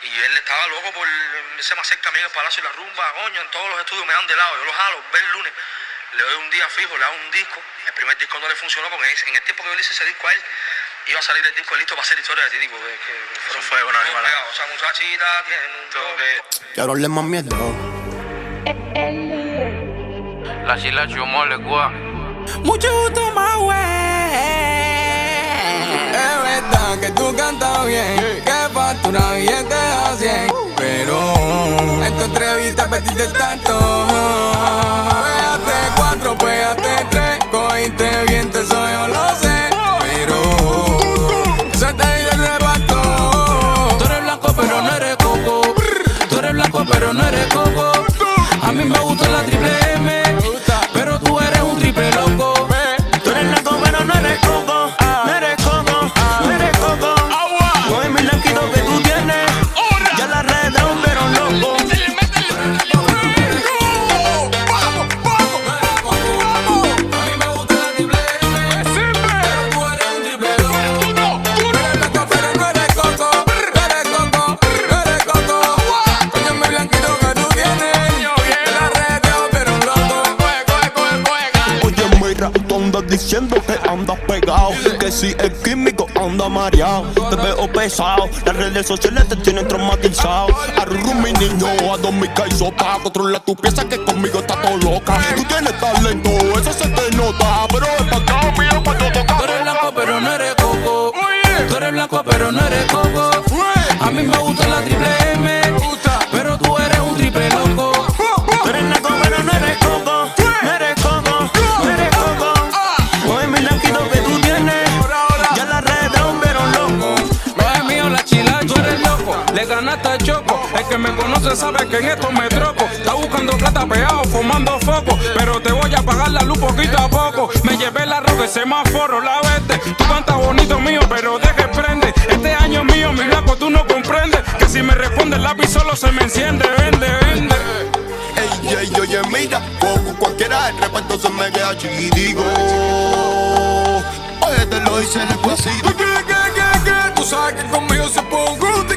Y él estaba loco por irse más cerca a mí en el Palacio de la Rumba, coño, en todos los estudios me dan de lado, yo lo jalo, ve el lunes, le doy un día fijo, le hago un disco, el primer disco no le funcionó porque en el tiempo que yo le hice ese disco a él, iba a salir el disco listo para hacer historia de ti, tipo, Eso fue una animal. O sea, muchachita, tiene un toque. Quiero darle más miedo. La chila chumó le gua. Mucho gusto más, güey. Es verdad que tú cantas bien, que factura billete a 100. Pero en tu entrevista perdiste tanto. Pégate 4, pégate 3. Cogiste bien, eso yo lo sé. Pero se te dio el reparto. Tú eres blanco pero no eres coco. Tú eres blanco pero no eres coco. A mí me gusta la triple M, pero tú eres un triple loco. Tú eres blanco pero no eres coco. No eres coco, no eres coco. Con el blanquito que tú tienes, ya la red de un pero loco. A mí me gusta la triple M, pero tú eres un triple loco. Tú eres blanco pero no eres coco. No eres coco, no eres coco. Con el blanquito que tú tienes, ya la red de un pero loco. Oye, mira, tú andas diciendo que andas pegado, que si es químico anda mareado. Te veo pesado, las redes sociales te tienen traumatizado. Arru mi niño, a Dominica y sopa. Controla tu pieza que conmigo está todo loca. Tú tienes talento, eso se te nota, pero es pa' acá, mira cuando toca. Tú eres blanco pero no eres coco. Tú eres blanco pero no eres coco. A mí me gusta la triple M, pero tú eres un triple loco. Tú eres blanco pero no eres coco. No eres coco, no eres coco. Con mi blanquito que tú tienes, ya la red de un pero loco. No es mío la chila, tú eres loco. Le ganaste al choco. El que me conoce sabe que en esto me troco. Está buscando plata pegado, fumando foco. Pero te voy a apagar la luz poquito a poco. Me llevé la roca, semáforo, la vete. Tú cantas bonito mío, pero de que prende. Este año es mío, mi blanco, tú no comprendes. Que si me responde el lápiz solo se me enciende. Vende, vende. Ey, ey, oye, mira, poco cualquiera el reparto se me queda chiquitico. Oye, te lo hice despacito. ¿Qué? Tú sabes que conmigo se pone un gusto.